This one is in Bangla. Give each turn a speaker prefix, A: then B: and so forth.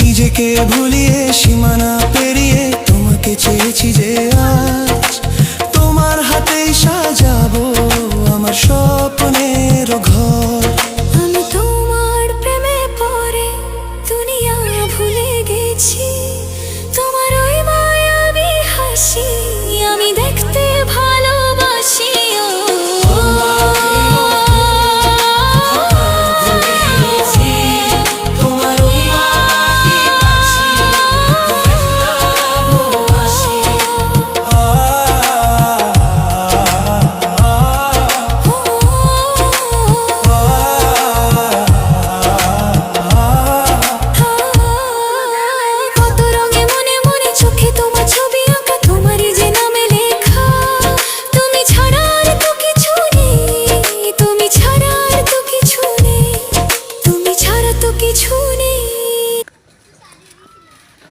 A: নিজেকে ভুলিয়ে সীমানা পেরিয়ে তোমাকে চেয়েছি যে আজ তোমার হাতেই সাজাবো আমার স্বপ্নের ঘর।
B: আমি তোমার প্রেমে পড়ে দুনিয়া ভুলে গেছি।